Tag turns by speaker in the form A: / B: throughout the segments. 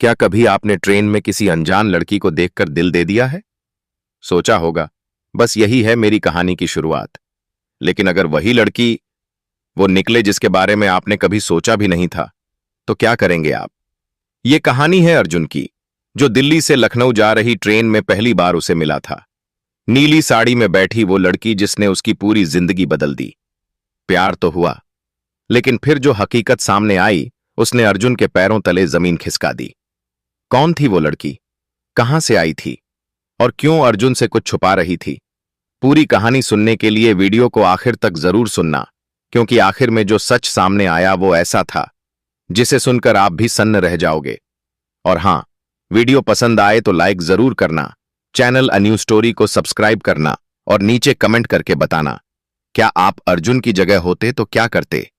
A: क्या कभी आपने ट्रेन में किसी अनजान लड़की को देखकर दिल दे दिया है? सोचा होगा, बस यही है मेरी कहानी की शुरुआत। लेकिन अगर वही लड़की वो निकले जिसके बारे में आपने कभी सोचा भी नहीं था, तो क्या करेंगे आप? ये कहानी है अर्जुन की, जो दिल्ली से लखनऊ जा रही ट्रेन में पहली बार उसे मिला था। नीली साड़ी में बैठी वो लड़की जिसने उसकी पूरी जिंदगी बदल दी। प्यार तो हुआ, लेकिन फिर जो हकीकत सामने आई, उसने अर्जुन के पैरों तले जमीन खिसका दी। कौन थी वो लड़की? कहां से आई थी? और क्यों अर्जुन से कुछ छुपा रही थी? पूरी कहानी सुनने के लिए वीडियो को आखिर तक जरूर सुनना, क्योंकि आखिर में जो सच सामने आया वो ऐसा था जिसे सुनकर आप भी सन्न रह जाओगे। और हां, वीडियो पसंद आए तो लाइक जरूर करना, चैनल अ न्यू स्टोरी को सब्सक्राइब करना और नीचे कमेंट करके बताना, क्या आप अर्जुन की जगह होते तो क्या करते?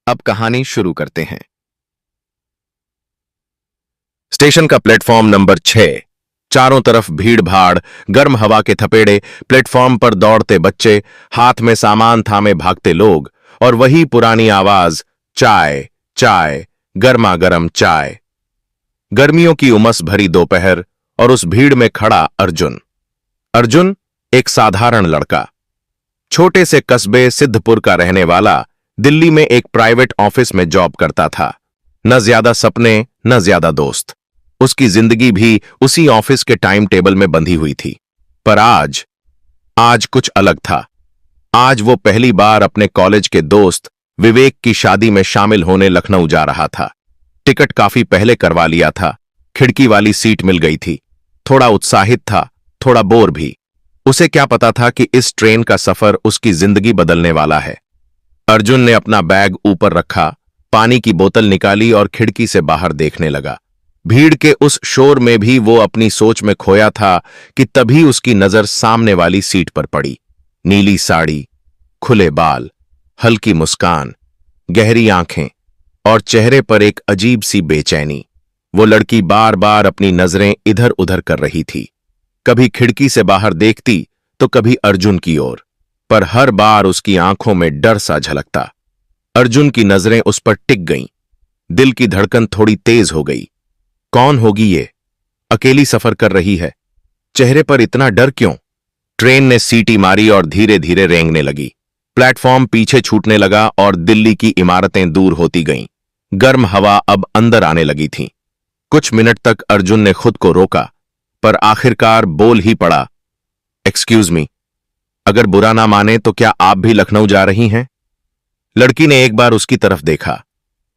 A: अब कहानी शुरू करते हैं। स्टेशन का प्लेटफॉर्म नंबर 6। चारों तरफ भीड़ भाड़, गर्म हवा के थपेड़े, प्लेटफॉर्म पर दौड़ते बच्चे, हाथ में सामान थामे भागते लोग, और वही पुरानी आवाज, चाय चाय, गर्मा गर्म चाय। गर्मियों की उमस भरी दोपहर, और उस भीड़ में खड़ा अर्जुन। अर्जुन एक साधारण लड़का, छोटे से कस्बे सिद्धपुर का रहने वाला, दिल्ली में एक प्राइवेट ऑफिस में जॉब करता था। न ज्यादा सपने, न ज्यादा दोस्त। उसकी जिंदगी भी उसी ऑफिस के टाइम टेबल में बंधी हुई थी। पर आज आज कुछ अलग था। आज वो पहली बार अपने कॉलेज के दोस्त विवेक की शादी में शामिल होने लखनऊ जा रहा था। टिकट काफी पहले करवा लिया था, खिड़की वाली सीट मिल गई थी। थोड़ा उत्साहित था, थोड़ा बोर भी। उसे क्या पता था कि इस ट्रेन का सफर उसकी जिंदगी बदलने वाला है। अर्जुन ने अपना बैग ऊपर रखा, पानी की बोतल निकाली और खिड़की से बाहर देखने लगा। भीड़ के उस शोर में भी वो अपनी सोच में खोया था कि तभी उसकी नजर सामने वाली सीट पर पड़ी। नीली साड़ी, खुले बाल, हल्की मुस्कान, गहरी आंखें और चेहरे पर एक अजीब सी बेचैनी। वो लड़की बार बार अपनी नजरें इधर उधर कर रही थी। कभी खिड़की से बाहर देखती तो कभी अर्जुन की ओर, पर हर बार उसकी आंखों में डर सा झलकता। अर्जुन की नजरें उस पर टिक गईं। दिल की धड़कन थोड़ी तेज हो गई। कौन होगी ये? अकेली सफर कर रही है, चेहरे पर इतना डर क्यों? ट्रेन ने सीटी मारी और धीरे धीरे रेंगने लगी। प्लेटफॉर्म पीछे छूटने लगा और दिल्ली की इमारतें दूर होती गईं। गर्म हवा अब अंदर आने लगी थी। कुछ मिनट तक अर्जुन ने खुद को रोका, पर आखिरकार बोल ही पड़ा, एक्सक्यूज मी, अगर बुरा ना माने तो क्या आप भी लखनऊ जा रही हैं? लड़की ने एक बार उसकी तरफ देखा।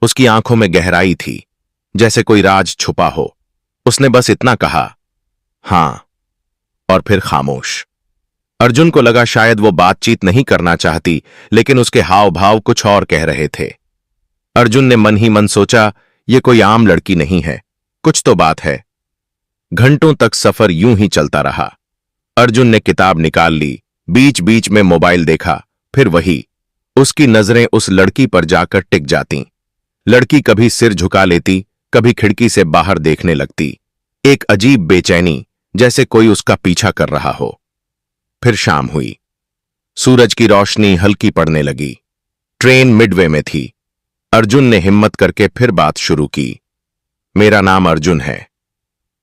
A: उसकी आंखों में गहराई थी, जैसे कोई राज छुपा हो। उसने बस इतना कहा, हां, और फिर खामोश। अर्जुन को लगा शायद वो बातचीत नहीं करना चाहती, लेकिन उसके हाव भाव कुछ और कह रहे थे। अर्जुन ने मन ही मन सोचा, ये कोई आम लड़की नहीं है, कुछ तो बात है। घंटों तक सफर यूं ही चलता रहा। अर्जुन ने किताब निकाल ली, बीच बीच में मोबाइल देखा, फिर वही। उसकी नजरें उस लड़की पर जाकर टिक जातीं। लड़की कभी सिर झुका लेती, कभी खिड़की से बाहर देखने लगती। एक अजीब बेचैनी, जैसे कोई उसका पीछा कर रहा हो। फिर शाम हुई। सूरज की रोशनी हल्की पड़ने लगी। ट्रेन मिडवे में थी। अर्जुन ने हिम्मत करके फिर बात शुरू की। मेरा नाम अर्जुन है।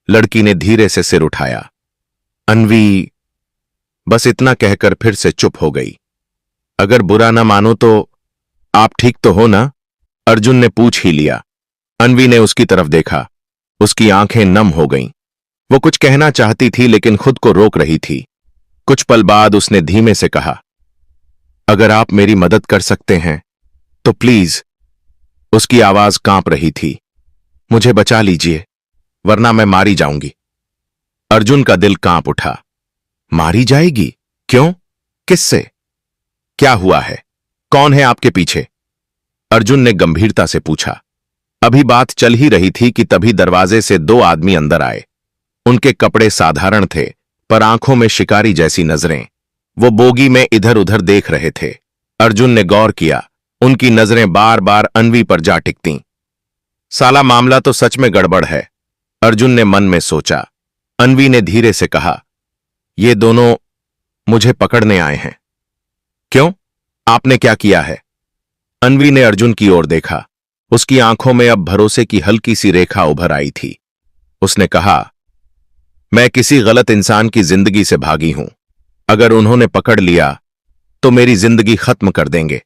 A: लड़की ने धीरे से सिर उठाया। अन्वी, बस इतना कहकर फिर से चुप हो गई। अगर बुरा ना मानो तो आप ठीक तो हो ना? अर्जुन ने पूछ ही लिया। अन्वी ने उसकी तरफ देखा। उसकी आंखें नम हो गईं। वो कुछ कहना चाहती थी लेकिन खुद को रोक रही थी। कुछ पल बाद उसने धीमे से कहा, अगर आप मेरी मदद कर सकते हैं तो प्लीज। उसकी आवाज कांप रही थी। मुझे बचा लीजिए, वरना मैं मारी जाऊंगी। अर्जुन का दिल कांप उठा। मारी जाएगी? क्यों? किससे? क्या हुआ है? कौन है आपके पीछे? अर्जुन ने गंभीरता से पूछा। अभी बात चल ही रही थी कि तभी दरवाजे से दो आदमी अंदर आए। उनके कपड़े साधारण थे, पर आंखों में शिकारी जैसी नजरें। वो बोगी में इधर उधर देख रहे थे। अर्जुन ने गौर किया, उनकी नजरें बार बार अन्वी पर जा टिकतीं। साला मामला तो सच में गड़बड़ है, अर्जुन ने मन में सोचा। अन्वी ने धीरे से कहा, ये दोनों मुझे पकड़ने आए हैं। क्यों? आपने क्या किया है? अन्वी ने अर्जुन की ओर देखा। उसकी आंखों में अब भरोसे की हल्की सी रेखा उभर आई थी। उसने कहा, मैं किसी गलत इंसान की जिंदगी से भागी हूं। अगर उन्होंने पकड़ लिया तो मेरी जिंदगी खत्म कर देंगे।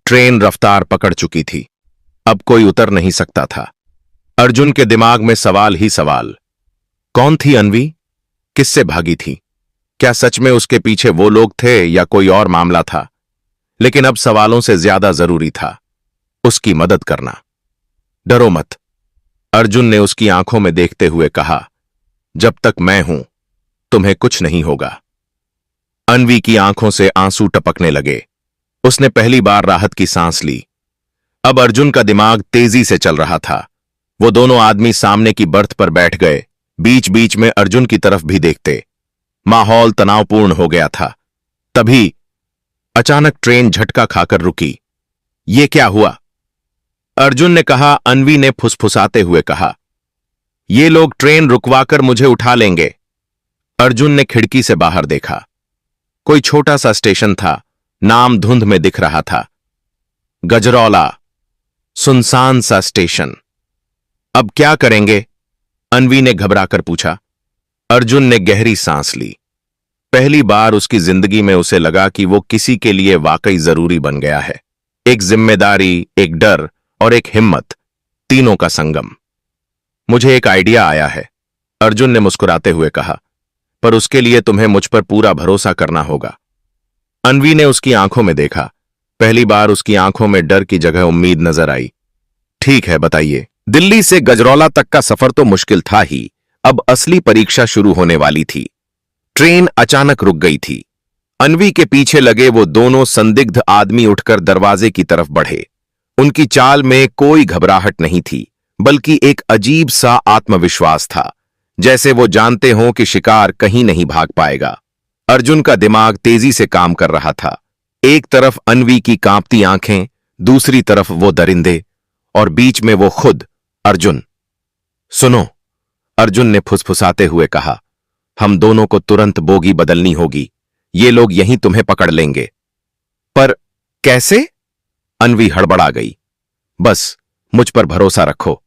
A: ट्रेन रफ्तार पकड़ चुकी थी। अब कोई उतर नहीं सकता था। अर्जुन के दिमाग में सवाल ही सवाल। कौन थी अन्वी? किससे भागी थी? क्या सच में उसके पीछे वो लोग थे या कोई और मामला था? लेकिन अब सवालों से ज्यादा जरूरी था उसकी मदद करना। डरो मत, अर्जुन ने उसकी आंखों में देखते हुए कहा। जब तक मैं हूं तुम्हें कुछ नहीं होगा। अन्वी की आंखों से आंसू टपकने लगे। उसने पहली बार राहत की सांस ली। अब अर्जुन का दिमाग तेजी से चल रहा था। वो दोनों आदमी सामने की बर्थ पर बैठ गए, बीच बीच में अर्जुन की तरफ भी देखते। माहौल तनावपूर्ण हो गया था। तभी अचानक ट्रेन झटका खाकर रुकी। ये क्या हुआ? अर्जुन ने कहा। अन्वी ने फुसफुसाते हुए कहा, ये लोग ट्रेन रुकवाकर मुझे उठा लेंगे। अर्जुन ने खिड़की से बाहर देखा। कोई छोटा सा स्टेशन था, नाम धुंध में दिख रहा था, गजरौला। सुनसान सा स्टेशन। अब क्या करेंगे? अन्वी ने घबराकर पूछा। अर्जुन ने गहरी सांस ली। पहली बार उसकी जिंदगी में उसे लगा कि वो किसी के लिए वाकई जरूरी बन गया है। एक जिम्मेदारी, एक डर और एक हिम्मत, तीनों का संगम। मुझे एक आइडिया आया है, अर्जुन ने मुस्कुराते हुए कहा, पर उसके लिए तुम्हें मुझ पर पूरा भरोसा करना होगा। अन्वी ने उसकी आंखों में देखा। पहली बार उसकी आंखों में डर की जगह उम्मीद नजर आई। ठीक है, बताइए। दिल्ली से गजरौला तक का सफर तो मुश्किल था ही, अब असली परीक्षा शुरू होने वाली थी। ट्रेन अचानक रुक गई थी। अन्वी के पीछे लगे वो दोनों संदिग्ध आदमी उठकर दरवाजे की तरफ बढ़े। उनकी चाल में कोई घबराहट नहीं थी, बल्कि एक अजीब सा आत्मविश्वास था, जैसे वो जानते हों कि शिकार कहीं नहीं भाग पाएगा। अर्जुन का दिमाग तेजी से काम कर रहा था। एक तरफ अन्वी की कांपती आंखें, दूसरी तरफ वो दरिंदे, और बीच में वो खुद, अर्जुन। सुनो, अर्जुन ने फुसफुसाते हुए कहा, हम दोनों को तुरंत बोगी बदलनी होगी। ये लोग यहीं तुम्हें पकड़ लेंगे। पर कैसे? अन्वी हड़बड़ा गई। बस मुझ पर भरोसा रखो।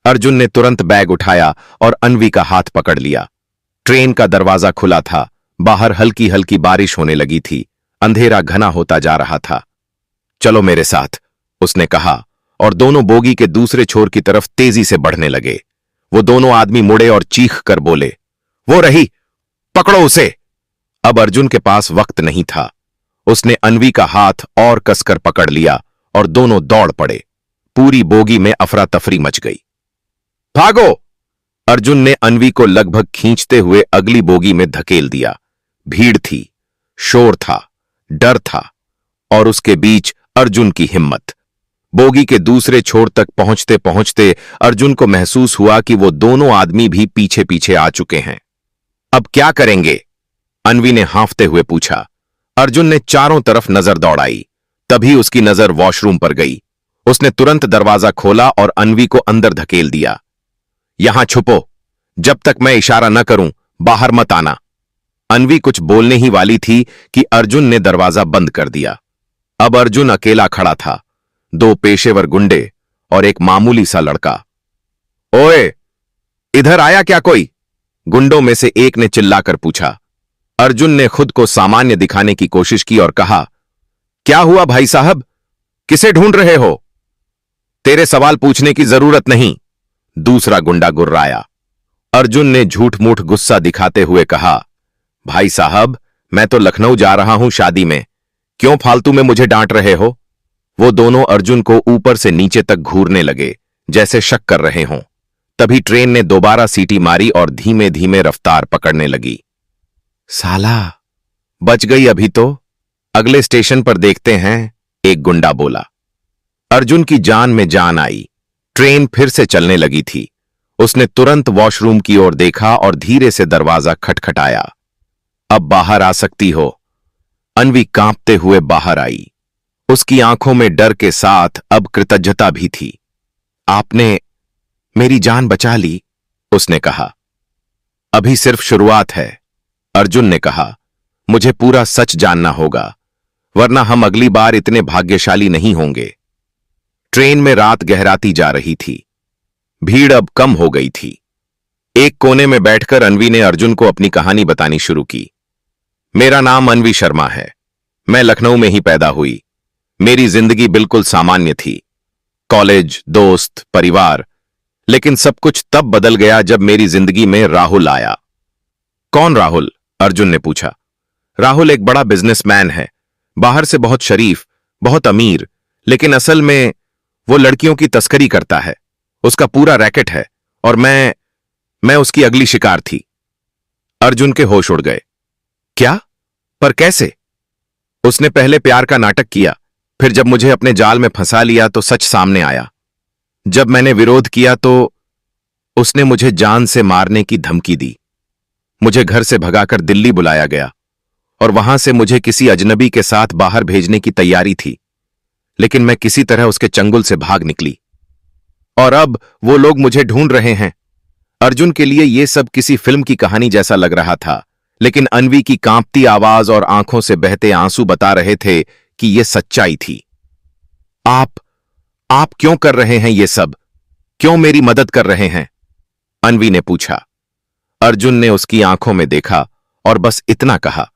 A: अर्जुन ने तुरंत बैग उठाया और अन्वी का हाथ पकड़ लिया। ट्रेन का दरवाजा खुला था। बाहर हल्की हल्की बारिश होने लगी थी। अंधेरा घना होता जा रहा था। चलो मेरे साथ, उसने कहा, और दोनों बोगी के दूसरे छोर की तरफ तेजी से बढ़ने लगे। वो दोनों आदमी मुड़े और चीख कर बोले, वो रही, पकड़ो उसे। अब अर्जुन के पास वक्त नहीं था। उसने अन्वी का हाथ और कसकर पकड़ लिया और दोनों दौड़ पड़े। पूरी बोगी में अफरा तफरी मच गई। भागो! अर्जुन ने अन्वी को लगभग खींचते हुए अगली बोगी में धकेल दिया। भीड़ थी, शोर था, डर था, और उसके बीच अर्जुन की हिम्मत। बोगी के दूसरे छोर तक पहुंचते पहुंचते अर्जुन को महसूस हुआ कि वो दोनों आदमी भी पीछे पीछे आ चुके हैं। अब क्या करेंगे? अन्वी ने हांफते हुए पूछा। अर्जुन ने चारों तरफ नजर दौड़ाई। तभी उसकी नजर वॉशरूम पर गई। उसने तुरंत दरवाजा खोला और अन्वी को अंदर धकेल दिया। यहां छुपो, जब तक मैं इशारा न करूं बाहर मत आना। अन्वी कुछ बोलने ही वाली थी कि अर्जुन ने दरवाजा बंद कर दिया। अब अर्जुन अकेला खड़ा था, दो पेशेवर गुंडे और एक मामूली सा लड़का। ओए, इधर आया क्या कोई? गुंडों में से एक ने चिल्लाकर पूछा। अर्जुन ने खुद को सामान्य दिखाने की कोशिश की और कहा, क्या हुआ भाई साहब, किसे ढूंढ रहे हो? तेरे सवाल पूछने की जरूरत नहीं, दूसरा गुंडा गुर्राया। अर्जुन ने झूठ मूठ गुस्सा दिखाते हुए कहा, भाई साहब, मैं तो लखनऊ जा रहा हूं शादी में, क्यों फालतू में मुझे डांट रहे हो? वो दोनों अर्जुन को ऊपर से नीचे तक घूरने लगे, जैसे शक कर रहे हों। तभी ट्रेन ने दोबारा सीटी मारी और धीमे धीमे रफ्तार पकड़ने लगी। साला, बच गई अभी तो, अगले स्टेशन पर देखते हैं, एक गुंडा बोला। अर्जुन की जान में जान आई। ट्रेन फिर से चलने लगी थी। उसने तुरंत वॉशरूम की ओर देखा और धीरे से दरवाजा खटखटाया। अब बाहर आ सकती हो। अन्वी कांपते हुए बाहर आई। उसकी आंखों में डर के साथ अब कृतज्ञता भी थी। आपने मेरी जान बचा ली, उसने कहा। अभी सिर्फ शुरुआत है, अर्जुन ने कहा। मुझे पूरा सच जानना होगा, वरना हम अगली बार इतने भाग्यशाली नहीं होंगे। ट्रेन में रात गहराती जा रही थी। भीड़ अब कम हो गई थी। एक कोने में बैठकर अनवी ने अर्जुन को अपनी कहानी बतानी शुरू की। मेरा नाम अनवी शर्मा है। मैं लखनऊ में ही पैदा हुई। मेरी जिंदगी बिल्कुल सामान्य थी। कॉलेज, दोस्त, परिवार, लेकिन सब कुछ तब बदल गया जब मेरी जिंदगी में राहुल आया। कौन राहुल? अर्जुन ने पूछा। राहुल एक बड़ा बिजनेसमैन है, बाहर से बहुत शरीफ, बहुत अमीर, लेकिन असल में वो लड़कियों की तस्करी करता है। उसका पूरा रैकेट है और मैं उसकी अगली शिकार थी। अर्जुन के होश उड़ गए। क्या? पर कैसे? उसने पहले प्यार का नाटक किया, फिर जब मुझे अपने जाल में फंसा लिया तो सच सामने आया। जब मैंने विरोध किया तो उसने मुझे जान से मारने की धमकी दी। मुझे घर से भगाकर दिल्ली बुलाया गया और वहां से मुझे किसी अजनबी के साथ बाहर भेजने की तैयारी थी, लेकिन मैं किसी तरह उसके चंगुल से भाग निकली और अब वो लोग मुझे ढूंढ रहे हैं। अर्जुन के लिए यह सब किसी फिल्म की कहानी जैसा लग रहा था, लेकिन अनवी की कांपती आवाज और आंखों से बहते आंसू बता रहे थे कि यह सच्चाई थी। आप क्यों कर रहे हैं ये सब? क्यों मेरी मदद कर रहे हैं? अनवी ने पूछा। अर्जुन ने उसकी आंखों में देखा और बस इतना कहा,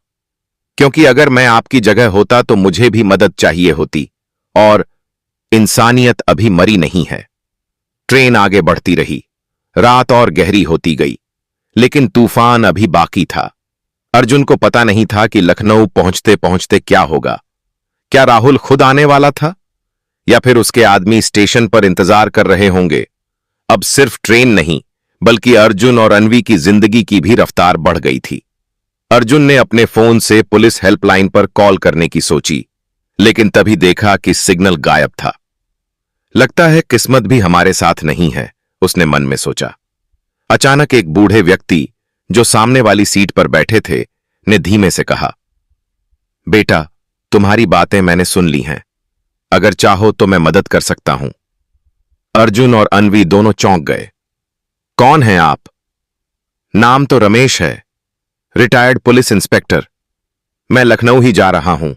A: क्योंकि अगर मैं आपकी जगह होता तो मुझे भी मदद चाहिए होती, और इंसानियत अभी मरी नहीं है। ट्रेन आगे बढ़ती रही। रात और गहरी होती गई, लेकिन तूफान अभी बाकी था। अर्जुन को पता नहीं था कि लखनऊ पहुंचते पहुंचते क्या होगा। क्या राहुल खुद आने वाला था, या फिर उसके आदमी स्टेशन पर इंतजार कर रहे होंगे? अब सिर्फ ट्रेन नहीं, बल्कि अर्जुन और अनवी की जिंदगी की भी रफ्तार बढ़ गई थी। अर्जुन ने अपने फोन से पुलिस हेल्पलाइन पर कॉल करने की सोची, लेकिन तभी देखा कि सिग्नल गायब था। लगता है किस्मत भी हमारे साथ नहीं है, उसने मन में सोचा। अचानक एक बूढ़े व्यक्ति जो सामने वाली सीट पर बैठे थे ने धीमे से कहा, बेटा, तुम्हारी बातें मैंने सुन ली हैं। अगर चाहो तो मैं मदद कर सकता हूं। अर्जुन और अनवी दोनों चौंक गए। कौन हैं आप? नाम तो रमेश है, रिटायर्ड पुलिस इंस्पेक्टर। मैं लखनऊ ही जा रहा हूं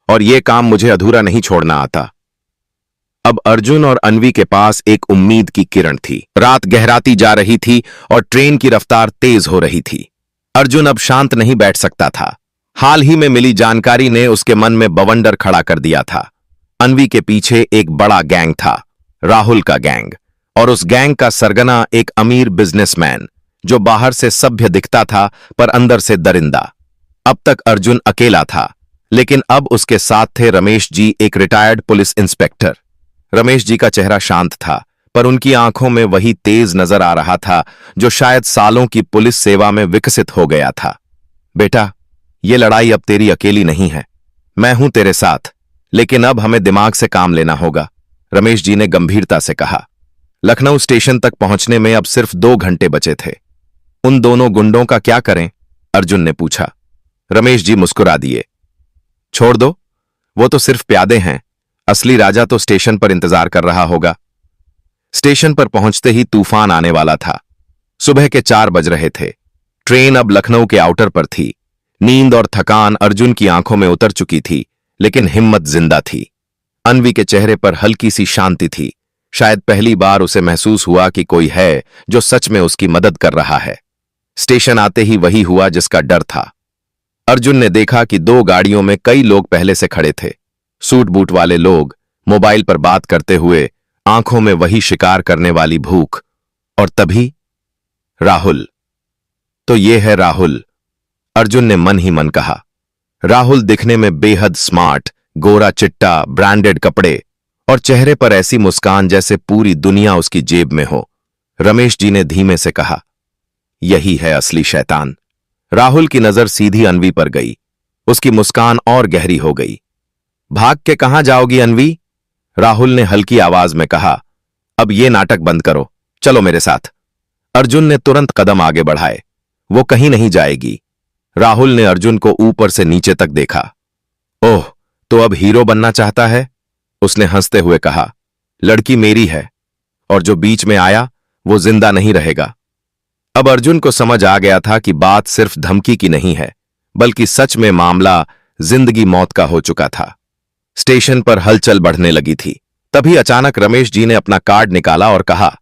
A: और यह काम मुझे अधूरा नहीं छोड़ना आता। अब अर्जुन और अनवी के पास एक उम्मीद की किरण थी। रात गहराती जा रही थी और ट्रेन की रफ्तार तेज हो रही थी। अर्जुन अब शांत नहीं बैठ सकता था। हाल ही में मिली जानकारी ने उसके मन में बवंडर खड़ा कर दिया था। अनवी के पीछे एक बड़ा गैंग था, राहुल का गैंग, और उस गैंग का सरगना एक अमीर बिजनेसमैन जो बाहर से सभ्य दिखता था पर अंदर से दरिंदा। अब तक अर्जुन अकेला था, लेकिन अब उसके साथ थे रमेश जी, एक retired police inspector. Ramesh ji का चेहरा शांत था, पर उनकी आंखों में वही तेज नजर आ रहा था जो शायद सालों की पुलिस सेवा में विकसित हो गया था। बेटा, ये लड़ाई अब तेरी अकेली नहीं है। मैं हूं तेरे साथ, लेकिन अब हमें दिमाग से काम लेना होगा, रमेश जी ने गंभीरता से कहा। लखनऊ स्टेशन तक पहुंचने में अब सिर्फ 2 घंटे बचे थे। उन दोनों गुंडों का क्या करें? अर्जुन ने पूछा। रमेश जी मुस्कुरा दिए। छोड़ दो, वो तो सिर्फ प्यादे हैं। असली राजा तो स्टेशन पर इंतजार कर रहा होगा। स्टेशन पर पहुंचते ही तूफान आने वाला था। सुबह के 4 बज रहे थे। ट्रेन अब लखनऊ के आउटर पर थी। नींद और थकान अर्जुन की आंखों में उतर चुकी थी, लेकिन हिम्मत जिंदा थी। अनवी के चेहरे पर हल्की सी शांति थी। शायद पहली बार उसे महसूस हुआ कि कोई है जो सच में उसकी मदद कर रहा है। स्टेशन आते ही वही हुआ जिसका डर था। अर्जुन ने देखा कि 2 गाड़ियों में कई लोग पहले से खड़े थे। सूट बूट वाले लोग, मोबाइल पर बात करते हुए, आंखों में वही शिकार करने वाली भूख। और तभी राहुल। तो ये है राहुल, अर्जुन ने मन ही मन कहा। राहुल दिखने में बेहद स्मार्ट, गोरा चिट्टा, ब्रांडेड कपड़े और चेहरे पर ऐसी मुस्कान जैसे पूरी दुनिया उसकी जेब में हो। रमेश जी ने धीमे से कहा, यही है असली शैतान। राहुल की नजर सीधी अनवी पर गई। उसकी मुस्कान और गहरी हो गई। भाग के कहां जाओगी अनवी? राहुल ने हल्की आवाज में कहा। अब ये नाटक बंद करो, चलो मेरे साथ। अर्जुन ने तुरंत कदम आगे बढ़ाए। वो कहीं नहीं जाएगी। राहुल ने अर्जुन को ऊपर से नीचे तक देखा। ओह, तो अब हीरो बनना चाहता है? उसने हंसते हुए कहा। लड़की मेरी है, और जो बीच में आया वो जिंदा नहीं रहेगा। अब अर्जुन को समझ आ गया था कि बात सिर्फ धमकी की नहीं है, बल्कि सच में मामला जिंदगी मौत का हो चुका था। स्टेशन पर हलचल बढ़ने लगी थी। तभी अचानक रमेश जी ने अपना कार्ड निकाला और कहा,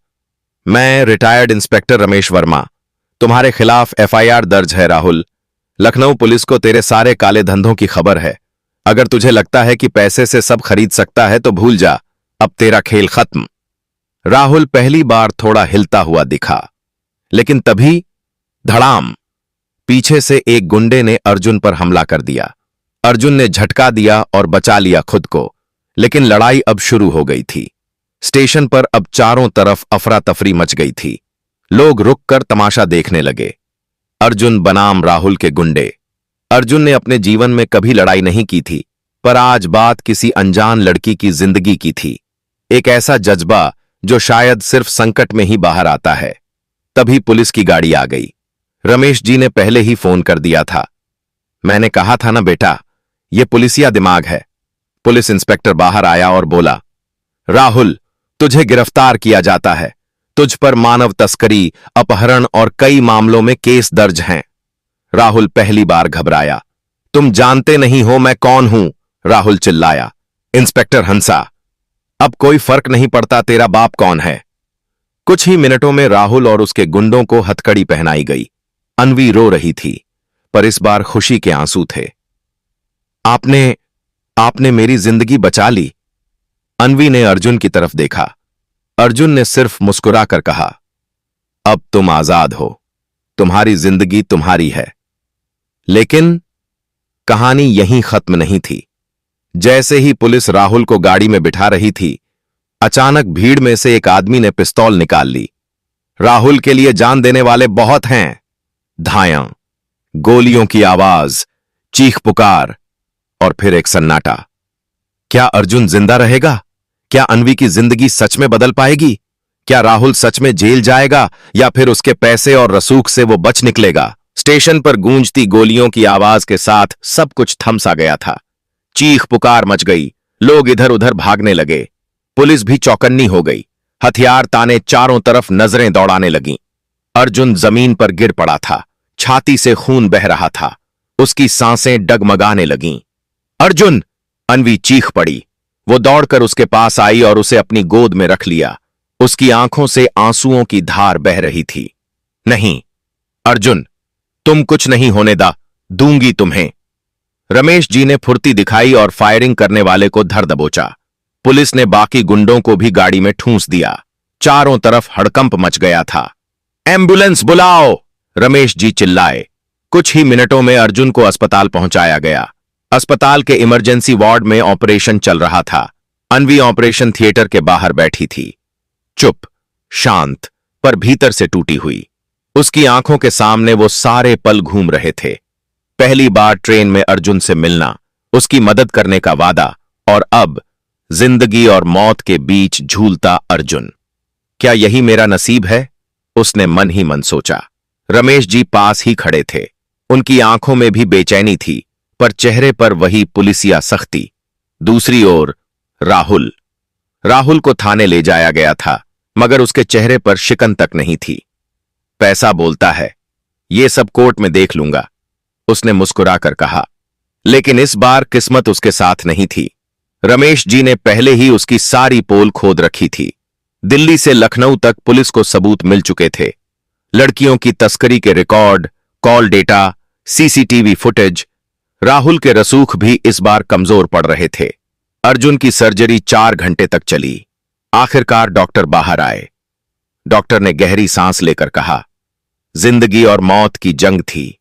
A: मैं रिटायर्ड इंस्पेक्टर रमेश वर्मा। तुम्हारे खिलाफ एफआईआर दर्ज है राहुल। लखनऊ पुलिस को तेरे सारे काले धंधों की खबर है। अगर तुझे लगता है कि पैसे से सब खरीद सकता है तो भूल जा, अब तेरा खेल खत्म। राहुल पहली बार थोड़ा हिलता हुआ दिखा, लेकिन तभी धड़ाम, पीछे से एक गुंडे ने अर्जुन पर हमला कर दिया। अर्जुन ने झटका दिया और बचा लिया खुद को, लेकिन लड़ाई अब शुरू हो गई थी। स्टेशन पर अब चारों तरफ अफरा तफरी मच गई थी। लोग रुककर तमाशा देखने लगे। अर्जुन बनाम राहुल के गुंडे। अर्जुन ने अपने जीवन में कभी लड़ाई नहीं की थी, पर आज बात किसी अनजान लड़की की जिंदगी की थी। एक ऐसा जज्बा जो शायद सिर्फ संकट में ही बाहर आता है। तभी पुलिस की गाड़ी आ गई। रमेश जी ने पहले ही फोन कर दिया था। मैंने कहा था ना बेटा, यह पुलिसिया दिमाग है। पुलिस इंस्पेक्टर बाहर आया और बोला, राहुल, तुझे गिरफ्तार किया जाता है। तुझ पर मानव तस्करी, अपहरण और कई मामलों में केस दर्ज हैं। राहुल पहली बार घबराया। तुम जानते नहीं हो मैं कौन हूं, राहुल चिल्लाया। इंस्पेक्टर हंसा। अब कोई फर्क नहीं पड़ता तेरा बाप कौन है। कुछ ही मिनटों में राहुल और उसके गुंडों को हथकड़ी पहनाई गई। अन्वी रो रही थी, पर इस बार खुशी के आंसू थे। आपने मेरी जिंदगी बचा ली। अन्वी ने अर्जुन की तरफ देखा। अर्जुन ने सिर्फ मुस्कुराकर कहा, अब तुम आजाद हो, तुम्हारी जिंदगी तुम्हारी है। लेकिन कहानी यहीं खत्म नहीं थी। जैसे ही पुलिस राहुल को गाड़ी में बिठा रही थी, अचानक भीड़ में से एक आदमी ने पिस्तौल निकाल ली। राहुल के लिए जान देने वाले बहुत हैं। धायां, गोलियों की आवाज, चीख पुकार और फिर एक सन्नाटा। क्या अर्जुन जिंदा रहेगा? क्या अन्वी की जिंदगी सच में बदल पाएगी? क्या राहुल सच में जेल जाएगा या फिर उसके पैसे और रसूख से वो बच निकलेगा? स्टेशन पर गूंजती गोलियों की आवाज के साथ सब कुछ थम सा गया था। चीख पुकार मच गई। लोग इधर उधर भागने लगे। पुलिस भी चौकन्नी हो गई। हथियार ताने चारों तरफ नजरें दौड़ाने लगीं। अर्जुन जमीन पर गिर पड़ा था। छाती से खून बह रहा था। उसकी सांसें डगमगाने लगीं। अर्जुन! अन्वी चीख पड़ी। वो दौड़कर उसके पास आई और उसे अपनी गोद में रख लिया। उसकी आंखों से आंसुओं की धार बह रही थी। नहीं अर्जुन, तुम कुछ नहीं होने दूंगी तुम्हें। रमेश जी ने फुर्ती दिखाई और फायरिंग करने वाले को धर दबोचा। पुलिस ने बाकी गुंडों को भी गाड़ी में ठूंस दिया। चारों तरफ हड़कंप मच गया था। एम्बुलेंस बुलाओ! रमेश जी चिल्लाए। कुछ ही मिनटों में अर्जुन को अस्पताल पहुंचाया गया। अस्पताल के इमरजेंसी वार्ड में ऑपरेशन चल रहा था। अन्वी ऑपरेशन थिएटर के बाहर बैठी थी, चुप, शांत, पर भीतर से टूटी हुई। उसकी आंखों के सामने वो सारे पल घूम रहे थे। पहली बार ट्रेन में अर्जुन से मिलना, उसकी मदद करने का वादा, और अब जिंदगी और मौत के बीच झूलता अर्जुन। क्या यही मेरा नसीब है? उसने मन ही मन सोचा। रमेश जी पास ही खड़े थे। उनकी आंखों में भी बेचैनी थी, पर चेहरे पर वही पुलिसिया सख्ती। दूसरी ओर राहुल को थाने ले जाया गया था, मगर उसके चेहरे पर शिकन तक नहीं थी। पैसा बोलता है, ये सब कोर्ट में देख लूंगा, उसने मुस्कुराकर कहा। लेकिन इस बार किस्मत उसके साथ नहीं थी। रमेश जी ने पहले ही उसकी सारी पोल खोद रखी थी। दिल्ली से लखनऊ तक पुलिस को सबूत मिल चुके थे। लड़कियों की तस्करी के record, call data, CCTV footage. Rahul के रसूख भी इस बार कमजोर पड़ रहे थे। अर्जुन की सर्जरी 4 घंटे तक चली। आखिरकार डॉक्टर बाहर आए। डॉक्टर ने गहरी सांस लेकर कहा, जिंदगी और मौत की जंग थी,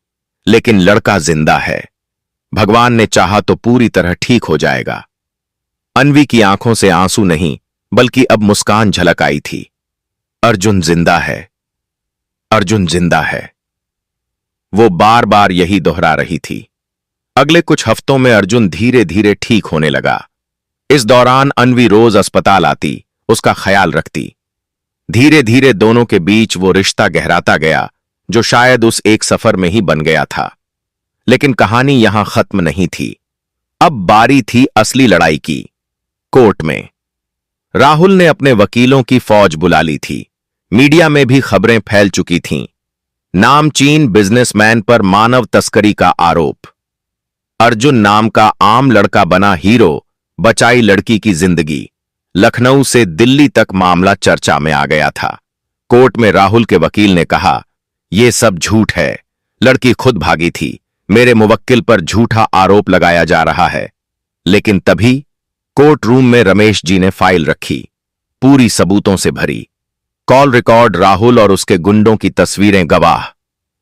A: लेकिन लड़का जिंदा है। भगवान ने चाहा तो पूरी तरह ठीक हो जाएगा। अन्वी की आंखों से आंसू नहीं, बल्कि अब मुस्कान झलक आई थी। अर्जुन जिंदा है, अर्जुन जिंदा है। वो बार बार यही दोहरा रही थी। अगले कुछ हफ्तों में अर्जुन धीरे धीरे ठीक होने लगा। इस दौरान अन्वी रोज अस्पताल आती, उसका ख्याल रखती। धीरे धीरे दोनों के बीच वो रिश्ता गहराता गया, जो शायद उस एक सफर में ही बन गया था। लेकिन कहानी यहां खत्म नहीं थी। अब बारी थी असली लड़ाई की। कोर्ट में राहुल ने अपने वकीलों की फौज बुला ली थी। मीडिया में भी खबरें फैल चुकी थीं। नामचीन बिजनेसमैन पर मानव तस्करी का आरोप। अर्जुन नाम का आम लड़का बना हीरो, बचाई लड़की की जिंदगी। लखनऊ से दिल्ली तक मामला चर्चा में आ गया था। कोर्ट में राहुल के वकील ने कहा, यह सब झूठ है, लड़की खुद भागी थी, मेरे मुवक्किल पर झूठा आरोप लगाया जा रहा है। लेकिन तभी कोर्ट रूम में रमेश जी ने फाइल रखी, पूरी सबूतों से भरी। कॉल रिकॉर्ड, राहुल और उसके गुंडों की तस्वीरें गवाह,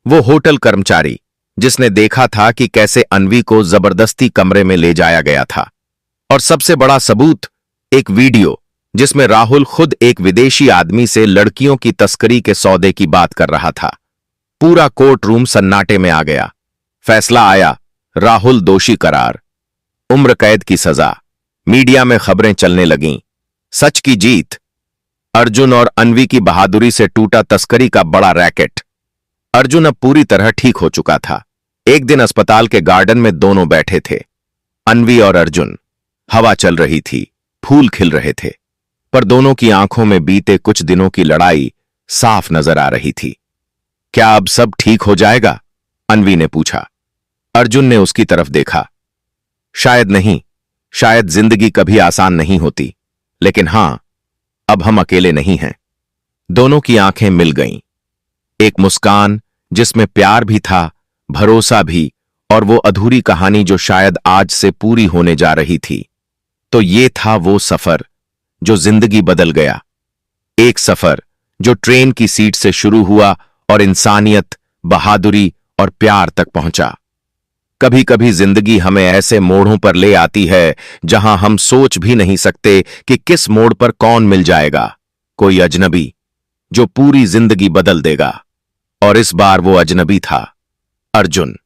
A: वो होटल कर्मचारी जिसने देखा था कि कैसे अन्वी को जबरदस्ती कमरे में ले जाया गया था, और सबसे बड़ा सबूत एक वीडियो जिसमें राहुल खुद एक विदेशी आदमी से लड़कियों की तस्करी के सौदे की बात कर रहा था। पूरा कोर्ट रूम सन्नाटे में आ गया। फैसला आया, राहुल दोषी करार, उम्र कैद की सजा। मीडिया में खबरें चलने लगीं, सच की जीत, अर्जुन और अन्वी की बहादुरी से टूटा तस्करी का बड़ा रैकेट। अर्जुन अब पूरी तरह ठीक हो चुका था। एक दिन अस्पताल के गार्डन में दोनों बैठे थे, अन्वी और अर्जुन। हवा चल रही थी, फूल खिल रहे थे, पर दोनों की आंखों में बीते कुछ दिनों की लड़ाई साफ नजर आ रही थी। क्या अब सब ठीक हो जाएगा? अन्वी ने पूछा। अर्जुन ने उसकी तरफ देखा। शायद नहीं, शायद जिंदगी कभी आसान नहीं होती, लेकिन हां, अब हम अकेले नहीं हैं। दोनों की आंखें मिल गईं। एक मुस्कान जिसमें प्यार भी था, भरोसा भी, और वो अधूरी कहानी जो शायद आज से पूरी होने जा रही थी। तो ये था वो सफर जो जिंदगी बदल गया। एक सफर जो ट्रेन की सीट से शुरू हुआ और इंसानियत, बहादुरी और प्यार तक पहुंचा। कभी कभी जिंदगी हमें ऐसे मोड़ों पर ले आती है जहां हम सोच भी नहीं सकते कि किस मोड़ पर कौन मिल जाएगा। कोई अजनबी जो पूरी जिंदगी बदल देगा। और इस बार वो अजनबी था अर्जुन।